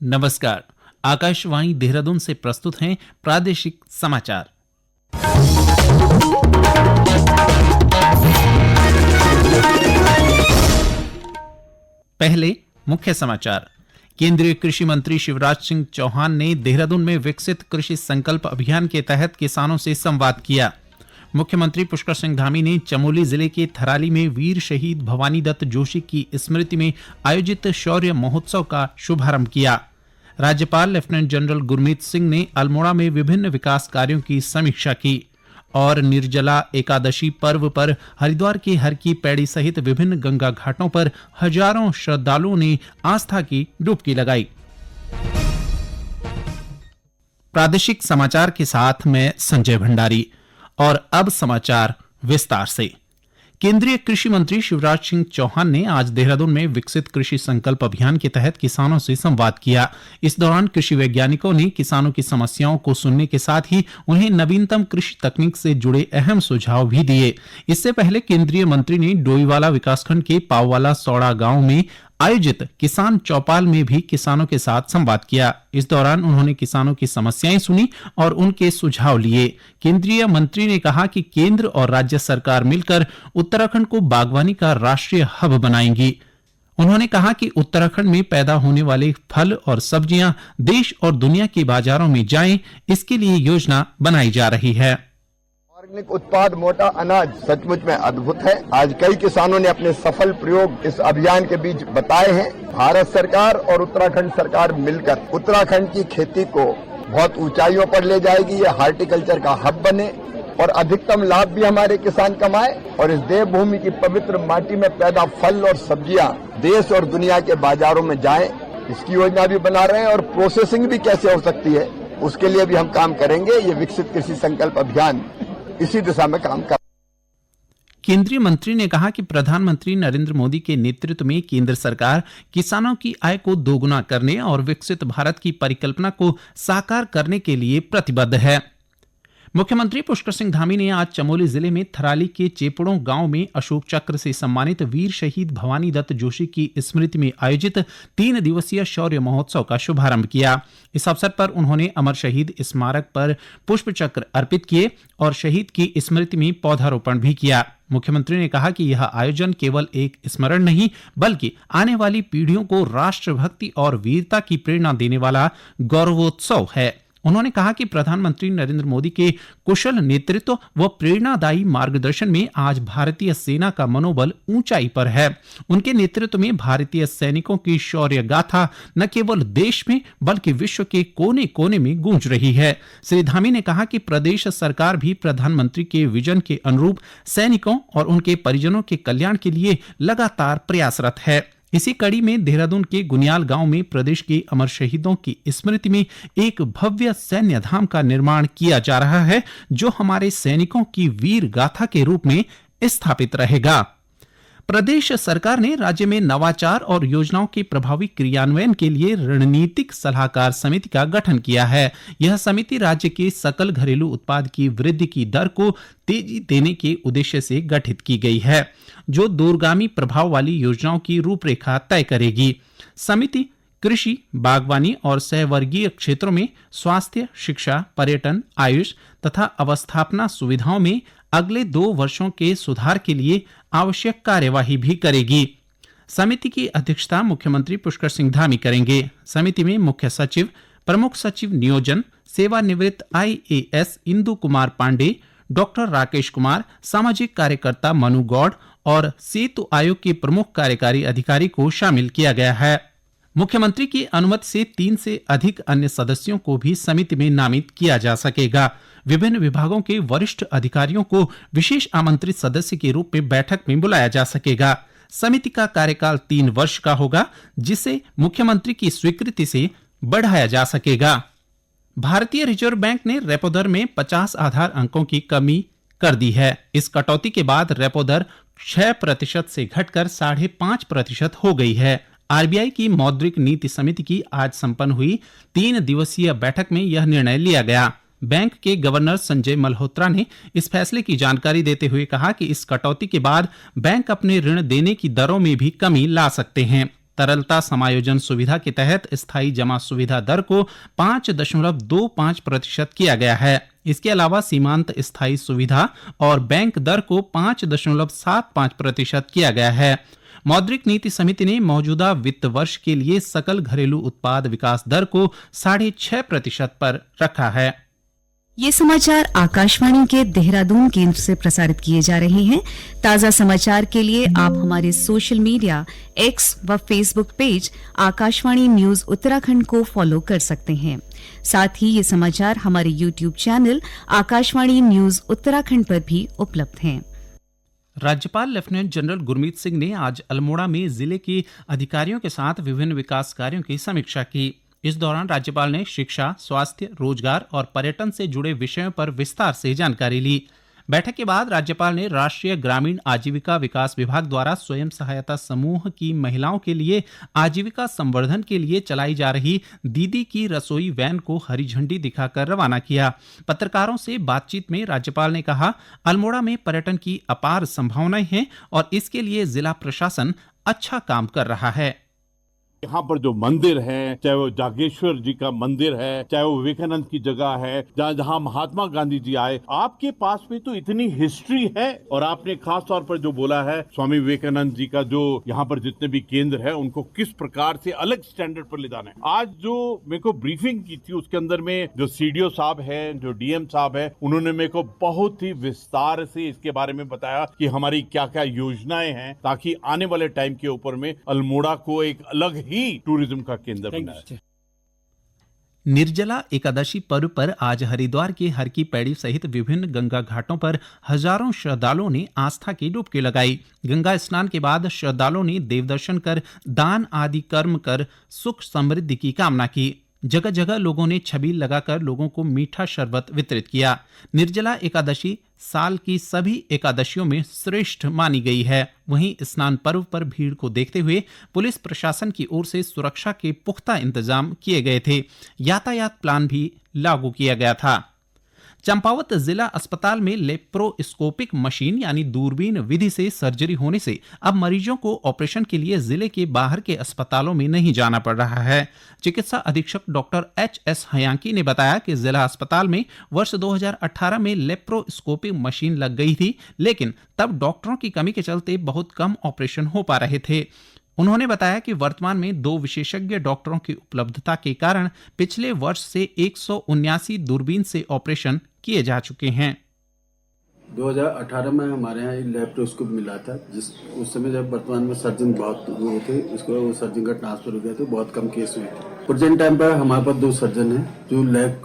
नमस्कार। आकाशवाणी देहरादून से प्रस्तुत हैं प्रादेशिक समाचार। पहले मुख्य समाचार। केंद्रीय कृषि मंत्री शिवराज सिंह चौहान ने देहरादून में विकसित कृषि संकल्प अभियान के तहत किसानों से संवाद किया। मुख्यमंत्री पुष्कर सिंह धामी ने चमोली जिले के थराली में वीर शहीद भवानी दत्त जोशी की स्मृति में आयोजित शौर्य महोत्सव का शुभारंभ किया। राज्यपाल लेफ्टिनेंट जनरल गुरमीत सिंह ने अल्मोड़ा में विभिन्न विकास कार्यों की समीक्षा की और निर्जला एकादशी पर्व पर हरिद्वार के हर की पैड़ी सहित विभिन्न गंगा घाटों पर हजारों श्रद्धालुओं ने आस्था की डुबकी लगाई। प्रादेशिक समाचार के साथ मैं संजय भंडारी। और अब समाचार विस्तार से। केंद्रीय कृषि मंत्री शिवराज सिंह चौहान ने आज देहरादून में विकसित कृषि संकल्प अभियान के तहत किसानों से संवाद किया। इस दौरान कृषि वैज्ञानिकों ने किसानों की समस्याओं को सुनने के साथ ही उन्हें नवीनतम कृषि तकनीक से जुड़े अहम सुझाव भी दिए। इससे पहले केंद्रीय मंत्री ने डोईवाला विकासखंड के पाववाला सौड़ा गांव में आयोजित किसान चौपाल में भी किसानों के साथ संवाद किया। इस दौरान उन्होंने किसानों की समस्याएं सुनी और उनके सुझाव लिए। केंद्रीय मंत्री ने कहा कि केंद्र और राज्य सरकार मिलकर उत्तराखंड को बागवानी का राष्ट्रीय हब बनाएंगी। उन्होंने कहा कि उत्तराखंड में पैदा होने वाले फल और सब्जियां देश और दुनिया के बाजारों में जाएं, इसके लिए योजना बनाई जा रही है। ऑर्गेनिक उत्पाद मोटा अनाज सचमुच में अद्भुत है। आज कई किसानों ने अपने सफल प्रयोग इस अभियान के बीच बताए हैं। भारत सरकार और उत्तराखंड सरकार मिलकर उत्तराखंड की खेती को बहुत ऊंचाइयों पर ले जाएगी। ये हार्टिकल्चर का हब बने और अधिकतम लाभ भी हमारे किसान कमाए और इस देवभूमि की पवित्र माटी में पैदा फल और सब्जियां देश और दुनिया के बाजारों में जाएं, इसकी योजना भी बना रहे हैं। और प्रोसेसिंग भी कैसे हो सकती है उसके लिए भी हम काम करेंगे। ये विकसित कृषि संकल्प अभियान इसी दिशा में काम कर। केंद्रीय मंत्री ने कहा कि प्रधानमंत्री नरेंद्र मोदी के नेतृत्व में केंद्र सरकार किसानों की आय को दोगुना करने और विकसित भारत की परिकल्पना को साकार करने के लिए प्रतिबद्ध है। मुख्यमंत्री पुष्कर सिंह धामी ने आज चमोली जिले में थराली के चेपड़ों गांव में अशोक चक्र से सम्मानित वीर शहीद भवानी दत्त जोशी की स्मृति में आयोजित 3 दिवसीय शौर्य महोत्सव का शुभारंभ किया। इस अवसर पर उन्होंने अमर शहीद स्मारक पर पुष्प चक्र अर्पित किए और शहीद की स्मृति में पौधारोपण भी किया। मुख्यमंत्री ने कहा कि यह आयोजन केवल एक स्मरण नहीं बल्कि आने वाली पीढ़ियों को राष्ट्रभक्ति और वीरता की प्रेरणा देने वाला गौरवोत्सव है। उन्होंने कहा कि प्रधानमंत्री नरेंद्र मोदी के कुशल नेतृत्व व प्रेरणादायी मार्गदर्शन में आज भारतीय सेना का मनोबल ऊंचाई पर है। उनके नेतृत्व में भारतीय सैनिकों की शौर्य गाथा न केवल देश में बल्कि विश्व के कोने कोने में गूंज रही है। श्री धामी ने कहा कि प्रदेश सरकार भी प्रधानमंत्री के विजन के अनुरूप सैनिकों और उनके परिजनों के कल्याण के लिए लगातार प्रयासरत है। इसी कड़ी में देहरादून के गुनियाल गांव में प्रदेश के अमर शहीदों की स्मृति में एक भव्य सैन्य धाम का निर्माण किया जा रहा है, जो हमारे सैनिकों की वीर गाथा के रूप में स्थापित रहेगा। प्रदेश सरकार ने राज्य में नवाचार और योजनाओं के प्रभावी क्रियान्वयन के लिए रणनीतिक सलाहकार समिति का गठन किया है। यह समिति राज्य के सकल घरेलू उत्पाद की वृद्धि की दर को तेजी देने के उद्देश्य से गठित की गई है, जो दूरगामी प्रभाव वाली योजनाओं की रूपरेखा तय करेगी। समिति कृषि, बागवानी और सहवर्गीय क्षेत्रों में स्वास्थ्य, शिक्षा, पर्यटन, आयुष तथा अवस्थापना सुविधाओं में अगले 2 वर्षों के सुधार के लिए आवश्यक कार्यवाही भी करेगी। समिति की अध्यक्षता मुख्यमंत्री पुष्कर सिंह धामी करेंगे। समिति में मुख्य सचिव, प्रमुख सचिव नियोजन, सेवानिवृत्त IAS इंदु कुमार पांडे, डॉक्टर राकेश कुमार, सामाजिक कार्यकर्ता मनु गौड़ और सेतु आयोग के प्रमुख कार्यकारी अधिकारी को शामिल किया गया है। मुख्यमंत्री की अनुमति से 3 से अधिक अन्य सदस्यों को भी समिति में नामित किया जा सकेगा। विभिन्न विभागों के वरिष्ठ अधिकारियों को विशेष आमंत्रित सदस्य के रूप में बैठक में बुलाया जा सकेगा। समिति का कार्यकाल 3 वर्ष का होगा, जिसे मुख्यमंत्री की स्वीकृति से बढ़ाया जा सकेगा। भारतीय रिजर्व बैंक ने रेपो दर में 50 आधार अंकों की कमी कर दी है। इस कटौती के बाद रेपो दर 6% से घटकर 5.5% हो गई है। आरबीआई की मौद्रिक नीति समिति की आज संपन्न हुई 3 दिवसीय बैठक में यह निर्णय लिया गया। बैंक के गवर्नर संजय मल्होत्रा ने इस फैसले की जानकारी देते हुए कहा कि इस कटौती के बाद बैंक अपने ऋण देने की दरों में भी कमी ला सकते हैं। तरलता समायोजन सुविधा के तहत स्थायी जमा सुविधा दर को 5.25% किया गया है। इसके अलावा सीमांत स्थायी सुविधा और बैंक दर को 5.75% किया गया है। मौद्रिक नीति समिति ने मौजूदा वित्त वर्ष के लिए सकल घरेलू उत्पाद विकास दर को 6.5% पर रखा है। ये समाचार आकाशवाणी के देहरादून केंद्र से प्रसारित किए जा रहे हैं। ताजा समाचार के लिए आप हमारे सोशल मीडिया एक्स व Facebook page Akashvani news Uttarakhand को फॉलो कर सकते हैं। साथ ही ये समाचार हमारे YouTube channel Akashvani news Uttarakhand पर भी उपलब्ध हैं। राज्यपाल लेफ्टिनेंट जनरल गुरमीत सिंह ने आज अल्मोड़ा में जिले के अधिकारियों के साथ विभिन्न विकास कार्यों की समीक्षा की। इस दौरान राज्यपाल ने शिक्षा, स्वास्थ्य, रोजगार और पर्यटन से जुड़े विषयों पर विस्तार से जानकारी ली। बैठक के बाद राज्यपाल ने राष्ट्रीय ग्रामीण आजीविका विकास विभाग द्वारा स्वयं सहायता समूह की महिलाओं के लिए आजीविका संवर्धन के लिए चलाई जा रही दीदी की रसोई वैन को हरी झंडी दिखाकर रवाना किया। पत्रकारों से बातचीत में राज्यपाल ने कहा, अल्मोड़ा में पर्यटन की अपार संभावनाएं हैं और इसके लिए जिला प्रशासन अच्छा काम कर रहा है। यहाँ पर जो मंदिर है, चाहे वो जागेश्वर जी का मंदिर है, चाहे वो विवेकानंद की जगह है, जहाँ महात्मा गांधी जी आए, आपके पास में तो इतनी हिस्ट्री है। और आपने खास तौर पर जो बोला है स्वामी विवेकानंद जी का, जो यहाँ पर जितने भी केंद्र है उनको किस प्रकार से अलग स्टैंडर्ड पर ले जाना है। आज जो मेरे को ब्रीफिंग की थी उसके अंदर में जो सीडीओ साहब है, जो डीएम साहब है, उन्होंने मेरे को बहुत ही विस्तार से इसके बारे में बताया कि हमारी क्या क्या योजनाएं हैं, ताकि आने वाले टाइम के ऊपर में अल्मोड़ा को एक अलग ही टूरिज्म का केंद्र बनाया। निर्जला एकादशी पर्व पर आज हरिद्वार के हर की पैड़ी सहित विभिन्न गंगा घाटों पर हजारों श्रद्धालुओं ने आस्था की डुबकी लगाई। गंगा स्नान के बाद श्रद्धालुओं ने देवदर्शन कर दान आदि कर्म कर सुख समृद्धि की कामना की। जगह जगह लोगों ने छबील लगाकर लोगों को मीठा शरबत वितरित किया। निर्जला एकादशी साल की सभी एकादशियों में श्रेष्ठ मानी गई है। वहीं स्नान पर्व पर भीड़ को देखते हुए पुलिस प्रशासन की ओर से सुरक्षा के पुख्ता इंतजाम किए गए थे। यातायात प्लान भी लागू किया गया था। चंपावत जिला अस्पताल में लेप्रोस्कोपिक मशीन यानी दूरबीन विधि से सर्जरी होने से अब मरीजों को ऑपरेशन के लिए जिले के बाहर के अस्पतालों में नहीं जाना पड़ रहा है। चिकित्सा अधीक्षक डॉक्टर एच.एस. हयांकी ने बताया कि जिला अस्पताल में वर्ष 2018 में लेप्रोस्कोपिक मशीन लग गई थी, लेकिन तब डॉक्टरों की कमी के चलते बहुत कम ऑपरेशन हो पा रहे थे। उन्होंने बताया कि वर्तमान में 2 विशेषज्ञ डॉक्टरों की उपलब्धता के कारण पिछले वर्ष से 179 दूरबीन से ऑपरेशन किए जा चुके हैं। 2018 में हमारे यहाँ एक लैप्रोस्कोप मिला था, जिस उस समय जब वर्तमान में सर्जन बहुत हुए थे, उसको सर्जन का ट्रांसफर हो गया था, बहुत कम केस हुए थे। प्रेजेंट टाइम पर हमारे पास 2 सर्जन हैं जो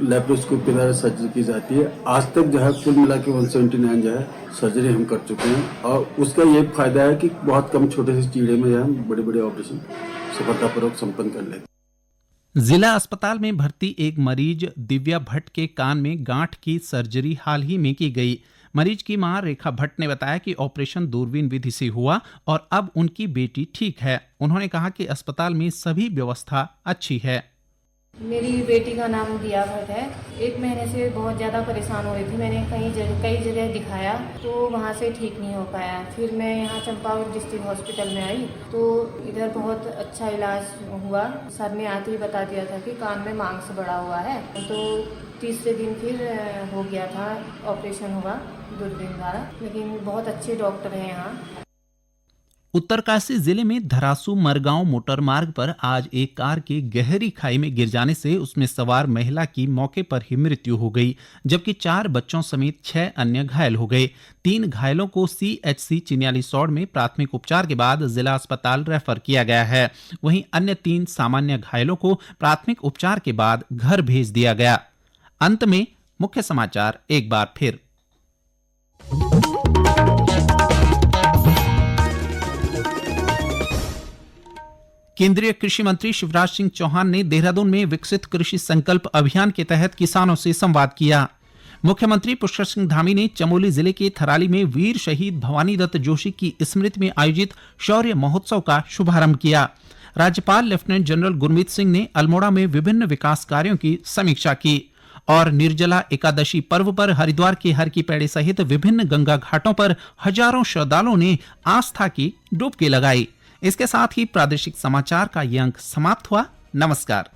लैप्रोस्कोप के द्वारा सर्जरी की जाती है। आज तक जो है कुल मिला के 179 जो है सर्जरी हम कर चुके हैं और उसका ये फायदा है कि बहुत कम छोटे से चीड़े में हम बड़े बड़े ऑपरेशन सफलतापूर्वक संपन्न कर लेते हैं। जिला अस्पताल में भर्ती एक मरीज दिव्या भट्ट के कान में गांठ की सर्जरी हाल ही में की गई। मरीज की मां रेखा भट्ट ने बताया कि ऑपरेशन दूरबीन विधि से हुआ और अब उनकी बेटी ठीक है। उन्होंने कहा कि अस्पताल में सभी व्यवस्था अच्छी है। मेरी बेटी का नाम दिया भट्ट है। 1 महीने से बहुत ज़्यादा परेशान हो रही थी। मैंने कई जगह दिखाया तो वहाँ से ठीक नहीं हो पाया। फिर मैं यहाँ चंपावत डिस्ट्रिक्ट हॉस्पिटल में आई तो इधर बहुत अच्छा इलाज हुआ। सर ने आते ही बता दिया था कि कान में मांस बढ़ा हुआ है। तो तीसरे दिन फिर हो गया था, ऑपरेशन हुआ दूरबीन द्वारा। लेकिन बहुत अच्छे डॉक्टर हैं यहाँ। उत्तरकाशी जिले में धरासू मरगांव मोटर मार्ग पर आज एक कार के गहरी खाई में गिर जाने से उसमें सवार महिला की मौके पर ही मृत्यु हो गई, जबकि 4 बच्चों समेत 6 अन्य घायल हो गए। 3 घायलों को CHC चिन्यालीसौड़ में प्राथमिक उपचार के बाद जिला अस्पताल रेफर किया गया है। वहीं अन्य 3 सामान्य घायलों को प्राथमिक उपचार के बाद घर भेज दिया गया। अंत में मुख्य समाचार एक बार फिर। केंद्रीय कृषि मंत्री शिवराज सिंह चौहान ने देहरादून में विकसित कृषि संकल्प अभियान के तहत किसानों से संवाद किया। मुख्यमंत्री पुष्कर सिंह धामी ने चमोली जिले के थराली में वीर शहीद भवानी दत्त जोशी की स्मृति में आयोजित शौर्य महोत्सव का शुभारंभ किया। राज्यपाल लेफ्टिनेंट जनरल गुरमीत सिंह ने अल्मोड़ा में विभिन्न विकास कार्यों की समीक्षा की और निर्जला एकादशी पर्व पर हरिद्वार के हर की पैड़ी सहित विभिन्न गंगा घाटों पर हजारों श्रद्धालुओं ने आस्था की डुबकी लगाई। इसके साथ ही प्रादेशिक समाचार का ये अंक समाप्त हुआ। नमस्कार।